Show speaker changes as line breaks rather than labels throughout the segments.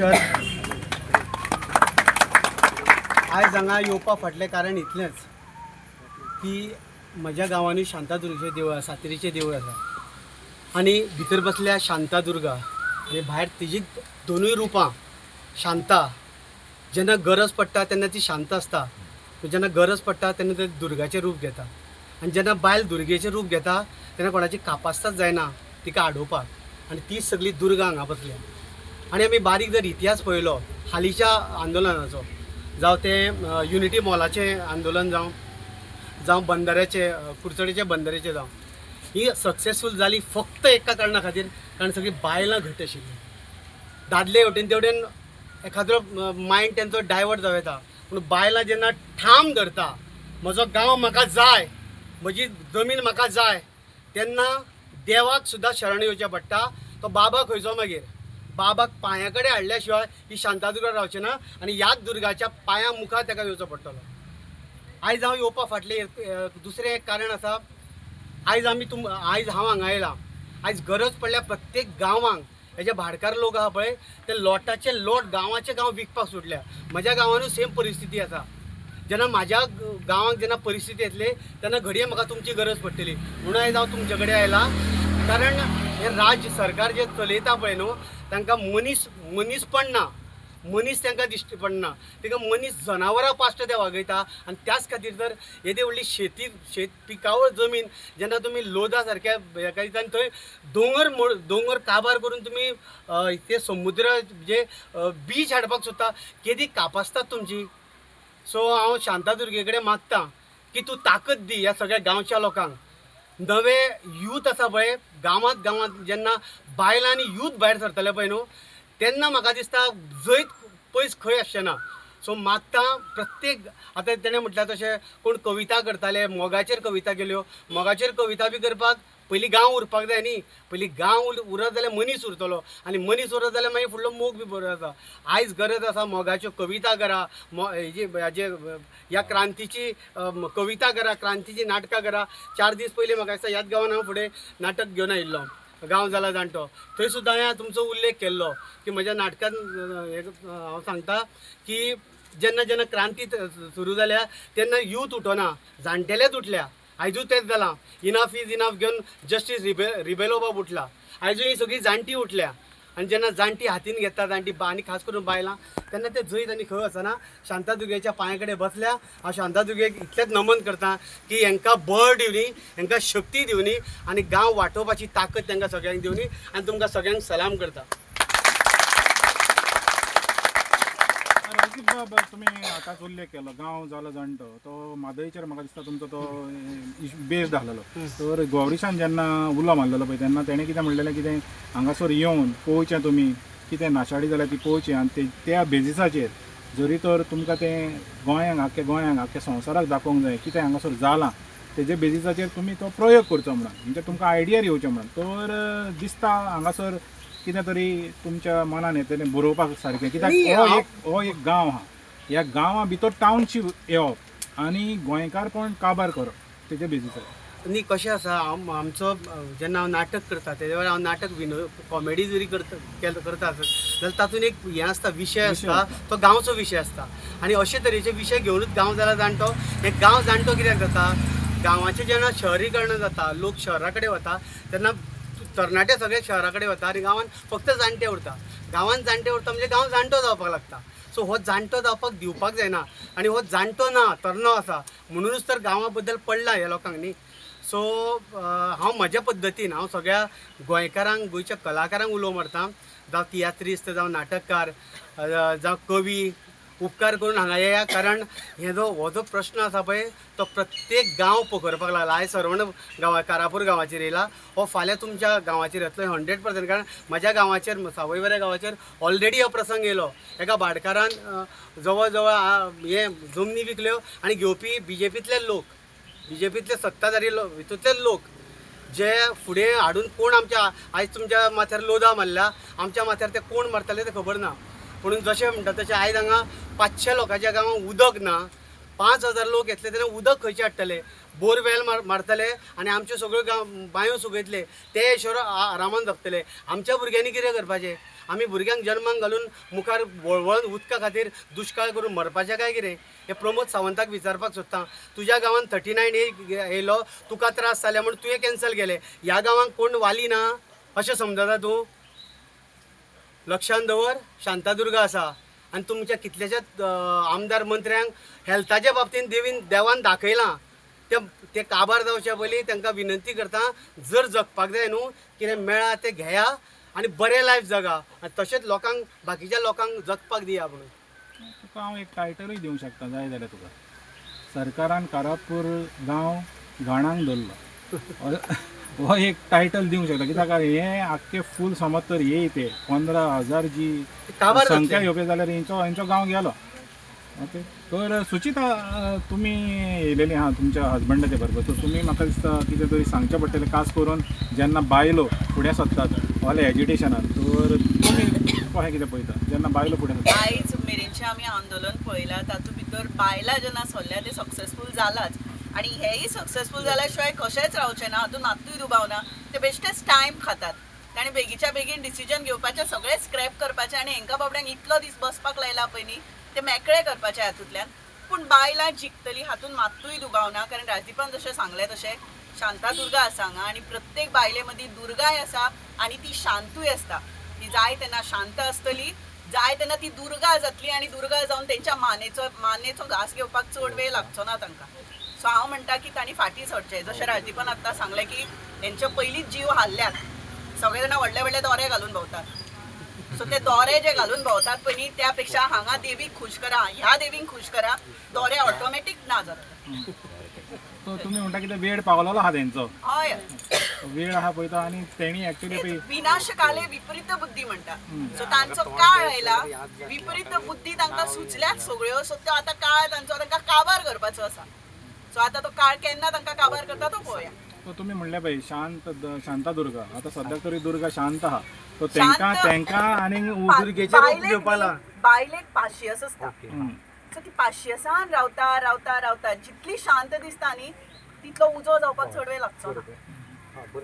नमस्कार. आज हांगा येवपा फाटलें कारण इतलेंच की म्हज्या गांवांनी शांतादुर्गेचें देवूळ आसा, सातेरीचें देवूळ आसा आनी भितर बसल्या शांतादुर्गा आनी भायर तिजी दोनूय रुपां शांता. जेन्ना गरज पडटा तेन्ना ती शांत आसता, जेन्ना गरज पडटा तेन्ना ती दुर्गाचें रूप घेता. आनी जेन्ना बायल दुर्गेचें रूप घेता तेन्ना कोणाची कापास्ताच जायना तिका आडोवपाक, आनी ती सगळी दुर्गा हांगा बसल्या. आनी आमी बारीक जर इतिहास पळयलो हालींच्या आंदोलनाचो, जावं तें युनिटी मॉलाचें आंदोलन जावं बंदराचें कुडचडेच्या बंदराचें जावं, ही सक्सेसफूल जाली फक्त एका कारणा खातीर, कारण सगळीं बायलां घट आशिल्लीं. दादले हेवटेन तेवटेन एखादो मायंड तेंचो डायवर्ट जावं येता, पूण बायलां जेन्ना ठाम धरता म्हजो गांव म्हाका जाय, म्हजी जमीन म्हाका जाय, तेन्ना देवाक सुद्दां शरण येवचें पडटा. तो बाबा खंयचो मागीर बाबाक पांया कडेन हाडल्या शिवाय ही शांतादुर्गा रावची ना, आनी ह्याच दुर्गाच्या पांया मुखार ताका येवचो पडटलो. आयज हांव येवपा फाटलें दुसरें एक कारण आसा. आयज हांव हांगा येयलां. आयज गरज पडल्या प्रत्येक गांवांक हे जे भाडकार लोक आहा पळय ते लोटाचे लोट गांवाचे गांव विकपाक सुटल्या. म्हज्या गांवानूय सेम परिस्थिती आसा. जेन्ना म्हाज्या गांवांक जेन्ना परिस्थिती येतली तेन्ना घडये म्हाका तुमची गरज पडटली, म्हणून आयज हांव तुमचे कडेन आयलां. कारण हे राज्य सरकार जे चलयता पळय न्हू, तांकां मनीसपण ना, मनीस तांकां दिश्टी पडना. तांकां मनीस जनावरां पाश्ट ते वागयता. आनी त्याच खातीर तर येदी व्हडली शेत पिकावळ जमीन जेन्ना तुमी लोदा सारक्या हेका दिता आनी थंय दोंगर काबार करून तुमी ते समुद्र जे बीच हाडपाक सोदता, केदी कापासतात तुमची. सो हांव शांतादुर्गे कडेन मागतां की तूं ताकद दी ह्या सगळ्या गांवच्या लोकांक. नवे यूथ आसा पळय गांवांत जेन्ना बायलां आनी यूथ भायर सरतले पळय न्हू, तेन्ना म्हाका दिसता जैत पयस खंय आसचें ना. सो मागतां प्रत्येक, आतां तेणें म्हटल्यार तशें कोण कविता करताले, मोगाचेर कविता केल्यो. मोगाचेर कविता बी करपाक पयलीं गांव उरपाक जाय न्ही. पयलीं गांव उरत जाल्यार मनीस उरतलो, आनी मनीस उरत जाल्यार मागीर फुडलो मोग बी बरो जाता. आयज गरज आसा मोगाच्यो कविता करा, ह्या क्रांतीची कविता करा, क्रांतीची नाटकां करा. 4 दीस पयलीं म्हाका दिसता ह्याच गांवान हांव फुडें नाटक घेवन आयिल्लो, गांव जाला जाणटो. थंय सुद्दां हांवें तुमचो उल्लेख केल्लो की म्हज्या नाटकान हांव सांगता की जेन्ना क्रांती सुरू जाल्या तेन्ना यूथ उठोना, जाणटेलेच उठल्या. आयजूय तेच जालां. इनफ इज इनफ घेवन जस्टीस रिबेलो बाब उठला. आयजूय ही सगळीं जाणटी उठल्या. आनी जेन्ना जाणटी हातीन घेता, जाणटी आनी खास करून बायलां, तेन्ना ते जैत आनी खंय वचना, शांतादुर्गेच्या पांया कडेन बसल्या. हांव शांतादुर्गेक इतलेंच नमन करतां की हांकां बळ दिवनी, हांकां शक्ती दिवनी, आनी गांव वाटोवपाची ताकद तांकां सगळ्यांक दिवनी. आनी तुमकां सगळ्यांक सलाम करता.
राजीव बाब, तुम्ही आतांच उल्लेख केलो गांव जालो जाणटो, तो मादयचेर म्हाका दिसता तुमचो तो बेस्ड आसलेलो. तर गौरीशान जेन्ना उलो मारलेलो पळय तेन्ना तेणें कितें म्हणलेलें, कितें हांगासर येवन पळोवचें तुमी, कितें नाशाडी जाल्यार ती पळोवची, आनी त्या बेजिसाचेर जरी तर तुमकां तें गोंयांक आख्या संवसाराक दाखोवंक जाय कितें हांगासर जालां, तेजे बेजिसाचेर तुमी तो प्रयोग करचो म्हणून, म्हणजे तुमकां आयडियार येवचें म्हणून. तर दिसता हांगासर कितें तरी तुमच्या मनान येतलें बरोवपाक सारकें, कित्याक हो एक गांव आहा, ह्या गांवा भितर टावनशीप येवप आनी गोंयकारपण काबार करप तेजे बेजिसार.
न्ही कशें आसा, आमचो जेन्ना हांव नाटक करता तेजे वेळार हांव नाटक कॉमेडी जरी करता जाल्यार तातूंत एक हें आसता, विशय आसता, तो गांवचो विशय आसता. आनी अशे तरेचे विशय घेवनूच गांव जाला जाणटो. हे गांव जाणटो कित्याक जाता, गांवाचें जेन्ना शहरीकरण जाता, लोक शहरा कडेन वता तेन्ना तरणाटे सगळे शहरा कडेन वता आनी गांवांत फक्त जाणटे उरता. गांवांत जाणटे उरता म्हणजे गांव जाणटो जावपाक लागता. सो हो जाणटो जावपाक दिवपाक जायना, आनी हो जाणटो ना, तरणाटो आसा, म्हणूनच तर गांवा बद्दल पडला ह्या लोकांक न्ही. सो हांव म्हज्या पद्दतीन हांव सगळ्या गोंयकारांक, गोंयच्या कलाकारांक उलो मारतां, जावं तियात्रिस्ट, जावं नाटककार, जावं कवी, उपकार करून हांगा येया. कारण हो जो प्रश्न आसा पळय तो प्रत्येक गांव पकरपाक लागला. आयज सरवण कारापूर गांवाचेर येयला, हो फाल्यां तुमच्या गांवाचेर येतलो 100%. कारण म्हज्या गांवाचेर, सावयवेऱ्या गांवाचेर ऑलरेडी हो प्रसंग येयलो. एका भाटकारान जवळ जवळ हे जमनी विकल्यो आनी घेवपी बीजेपींतले लोक, बीजेपींतले सत्ताधारी हितूंतले लोक, जे फुडें हाडून कोण आमच्या आयज तुमच्या माथ्यार लोदा मारल्या, आमच्या माथ्यार ते कोण मारतले ते खबर ना. म्हणून जशें म्हणटा तशें आयज हांगा 500 लोकांच्या गांवांत उदक ना. 5000 लोक येतले तेन्ना उदक खंयचे हाडटले? बोरवेल मारतले आनी आमच्यो सगळ्यो बांयो सुकयतले. ते शहर आरामान जगतले. आमच्या भुरग्यांनी कितें करपाचें? आमी भुरग्यांक जन्माक घालून मुखार वळवळून उदका खातीर दुश्काळ करून मरपाचें काय कितें? हे प्रमोद सावंताक विचारपाक सोदता. तुज्या गांवांत 39A येयलो, तुका त्रास जाले म्हणून तुवें कॅन्सल केले. ह्या गांवांक कोण वाली ना अशें समजता तूं? लक्षांत दवर, शांतादुर्गा आसा आनी तुमच्या कितल्याशाच आमदार मंत्र्यांक हेल्थाच्या बाबतींत देवान दाखयलां. ते काबार जावचे पयलीं तांकां विनंती करता, जर जगपाक जाय न्हू कितें मेळा तें घेया आनी बरें लायफ जगा आनी तशेंच लोकांक बाकीच्या लोकांक जगपाक दिया म्हणून.
तुका हांव एक टायटलूय दिवंक शकता जाय जाल्यार तुका. सरकारान कारापूर गांव घाणांक धरलो हो एक टायटल दिवंक शकता. कित्याक काय हे आख्खे फूल समज तर येते 15,000 जी
काबार
संख्या येवपी जाल्यार हेंचो गांव गेलो. ओके, तर सुचिता तुमी येयलेली आहा तुमच्या हजबंडाचे बरोबर. तर तुमी म्हाका दिसता कितें तरी सांगचें पडटलें, खास करून जेन्ना बायलो फुडें सरतात ऑल एज्युटेशनान. तर तुमी कशें कितें पळयता जेन्ना बायलो फुडें सरतात?
आयज मेरेनचें आमी आंदोलन पळयलां, तातूंत भितर बायलां जेन्ना सरल्या ते सक्सेसफूल जालाच आनी हेय सक्सेसफूल जाल्या शिवाय कशेंच रावचें ना, हातूंत मात्तूय दुबाव ना. ते बेश्टेच टायम खातात ताणी बेगीच्या बेगीन डिसिजन घेवपाचें, सगळें स्क्रॅप करपाचें आनी हेंकां बाबड्यांक इतलो दीस बसपाक लायला पळय न्ही ते मेकळे करपाचे हातूंतल्यान. पूण बायलां जिखतलीं हातूंत मात्तूय दुबाव ना, कारण राजदीपान जशें सांगलें तशें शांतादुर्गा आसा हांगा आनी प्रत्येक बायले मदीं दुर्गाय आसा आनी ती शांतूय आसता. ती जाय तेन्ना शांत आसतली, जाय तेन्ना ती दुर्गा जातली आनी दुर्गा जावन तेंच्या मानेचो घास घेवपाक चड वेळ लागचो ना तांकां. सो हांव म्हणटा की तांणी फाटीं सरचें. जशें राजदीपान आतां सांगलें की तेंचे पयलींच जीव हाल्ल्यात, सगळे जाणां व्हडले व्हडले दोरे घालून भोंवतात. सो ते दोरे जे घालून भोंवतात पळय न्ही त्या पेक्षा हांगा देवीक खुश करा, ह्या देवीक खुश करा, दोरे ऑटोमॅटीक ना जाता.
सो तुमी म्हणटा कितें वेळ पावलेलो आहा तेंचो,
हय,
वेळ आहा पळयता आनी तेणी एक्चुअली
विनाशकाले विपरीत बुद्धी म्हणटा. सो तांचो काळ आयला, विपरीत बुद्धी तांकां सुचल्यात सगळ्यो. सो तो आतां काळ तांचो तांकां काबार करपाचो आसा. सो आतां तो काळ केन्ना तांकां काबार करता तो पळोवया.
सो तुमी म्हणलें पळय शांतादुर्गा, आतां सद्याक तरी दुर्गा शांत आहा. सो
शांत.
तेंकां आनी
दुर्गेचेर रूप घेवपा लाग.
बायलेक पाशियस आसता. सो ती पाशियेसान रावता रावता रावता जितली शांत दिसता न्ही तितलो उजो जावपाक चड वेळ लागचो ना.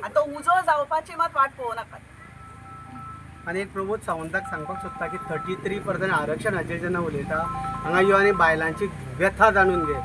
आनी तो उजो जावपाची मात वाट पळोवं नाकात.
आनी एक प्रमोद सावंताक सांगपाक सोदता की 33% आरक्षणाचेर जेन्ना उलयता हांगा यो आनी बायलांची व्यथा जाणून घे.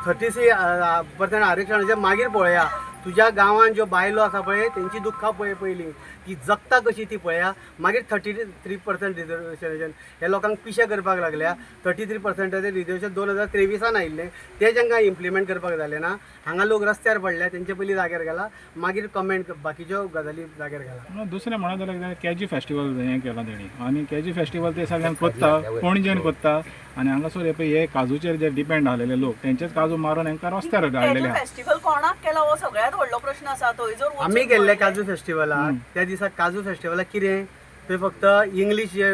33% आरक्षणाचेर मागीर पळया. तुज्या गांवांत ज्यो बायलो आसा पळय तेंची दुख्खां पळय पयलीं, ती जगता कशी ती पळया. मागीर 33% रिजर्वेशन हे लोकांक पिशे करपाक लागल्या. 33%चें रिजर्वेशन 2023 आयिल्लें, तें जेंकां इम्प्लिमेंट करपाक जालें ना. हांगा लोक रस्त्यार पडले, तेंचे पयलीं जाग्यार गेला, मागीर कमेंट बाकीच्यो गजाली जाग्यार गेला.
दुसरें म्हणत जाल्यार केजी फेस्टिवल हें केलां तेणी आनी केजी फेस्टिवल ते सगळ्यांक कोत्ता, पणजेन कोत्ता. आनी हांगासर हे काजूचेर जे डिपेंड आसलेले लोक तेंचेच काजू मारून हांकां रस्त्यार हाडलेले आहा.
फेस्टिवल कोणाक केला हो सगळ्यात व्हडलो प्रश्न आसा. थंय जर
आमी गेल्ले काजू फेस्टिवलाक, त्या दिसा काजू फेस्टिवलाक कितें थंय फक्त इंग्लीश जे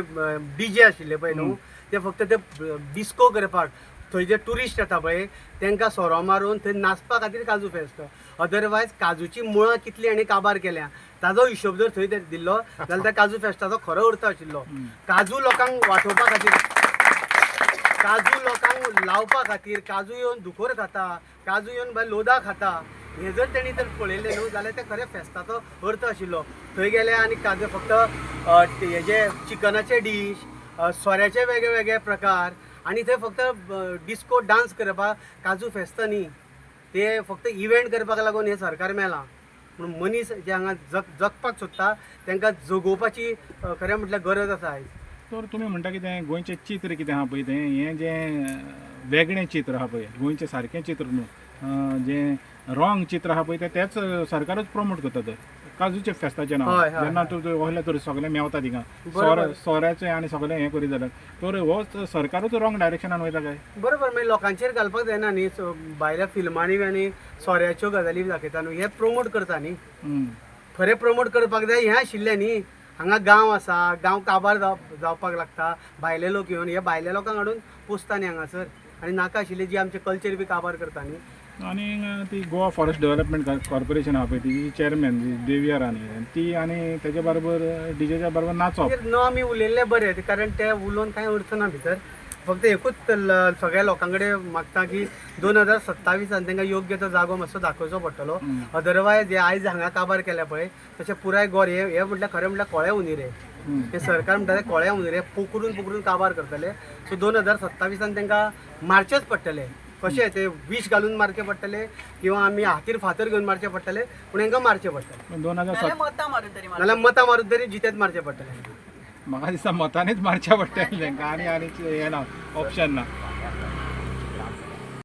डीजे आशिल्ले पळय न्हू ते फक्त ते डिस्को करपाक, थंय जे ट्युरिस्ट येता पळय तांकां सोरो मारून थंय नाचपा खातीर काजू फेस्त. अदरवायज काजूची मुळां कितली आनी काबार केल्या ताजो हिशोब जर थंय दिल्लो जाल्यार त्या काजू फेस्ताचो खरो अर्थ आशिल्लो. काजू लोकांक वांटोवपा खातीर, काजू लोकांक लावपा खातीर, काजू येवन दुकोर खाता, काजू येवन भायर लोदा खाता. हे जर तेणी तर पळयलें न्हू जाल्यार ते खरें फेस्ताचो अर्थ आशिल्लो. थंय गेले आनी काजू फक्त हेजे चिकनाचे डीश, सोऱ्याचे वेगळे वेगळे प्रकार आनी थंय फक्त डिस्को डान्स करपाक काजू फेस्त न्ही, ते फक्त इव्हेंट करपाक लागून हे सरकार मेलां. म्हणून मनीस जे हांगा जगपाक सोदता तांकां जगोवपाची खरें म्हटल्यार गरज आसा आयज.
तर तुमी म्हणटा कितें गोंयचें चित्र कितें आहा पळय तें हें जें वेगळें चित्र आहा पळय, गोंयचें सारकें चित्र न्हू, जें रॉंग चित्र आहा पळय तेंच सरकारूच प्रमोट करता. तर काजूचे फेस्ताचें नांव जेन्ना तूं वहले तर सगळें मेवता थिंगा सोऱ्याचें आनी सगळें हें करीत जाल्यार तर हो सरकारूच रॉंग डायरेक्शनान वयता काय?
बरोबर, मागीर लोकांचेर घालपाक जायना न्ही. भायल्या फिल्मांनी आनी सोऱ्याच्यो गजाली दाखयता न्हू, हे प्रमोट करता न्ही. खरें प्रमोट करपाक जाय हें आशिल्लें न्ही. हांगा गांव आसा, गांव काबार जावपाक लागता, भायले लोक येवन हे भायल्या लोकांक हाडून पोसता न्ही हांगासर, आनी नाका आशिल्ले जी आमचे कल्चर बी काबार करता न्ही.
आनी ती गोवा फॉरेस्ट डेव्हलपमेंट कॉर्पोरेशन आहा पळय ती चेअरमॅन देवियार आनी ती आनी तेजे बरोबर डीजेच्या बरोबर नाचप
न आमी उलयल्ले बरें, कारण ते उलोवन कांय अर्थ ना भितर. फक्त एकूच सगळ्या लोकां कडेन मागता की 2027 तांकां योग्य तो जागो मातसो दाखोवचो पडटलो. अदरवायज हे आयज हांगा काबार केल्या पळय तशें पुराय गोर हे म्हटल्यार खरें म्हटल्यार कोळे उनी रे. ते सरकार म्हणटाले कोळ्या उंदरे पोखरून काबार करतले. सो 2027 तांकां मारचेच पडटले. कशें ते विष घालून मारचे पडटले किंवा आमी हातीर फातर घेवन मारचे पडटले, पूण हांकां मारचे पडटले.
पण 2007
नाल्यार मतां मारून तरी
नाल्यार मतां मारून तरी जितेत मारचे पडटले.
म्हाका दिसता मतांनीच मारच्या पडटलें तांकां, आनी हे ना ऑप्शन ना.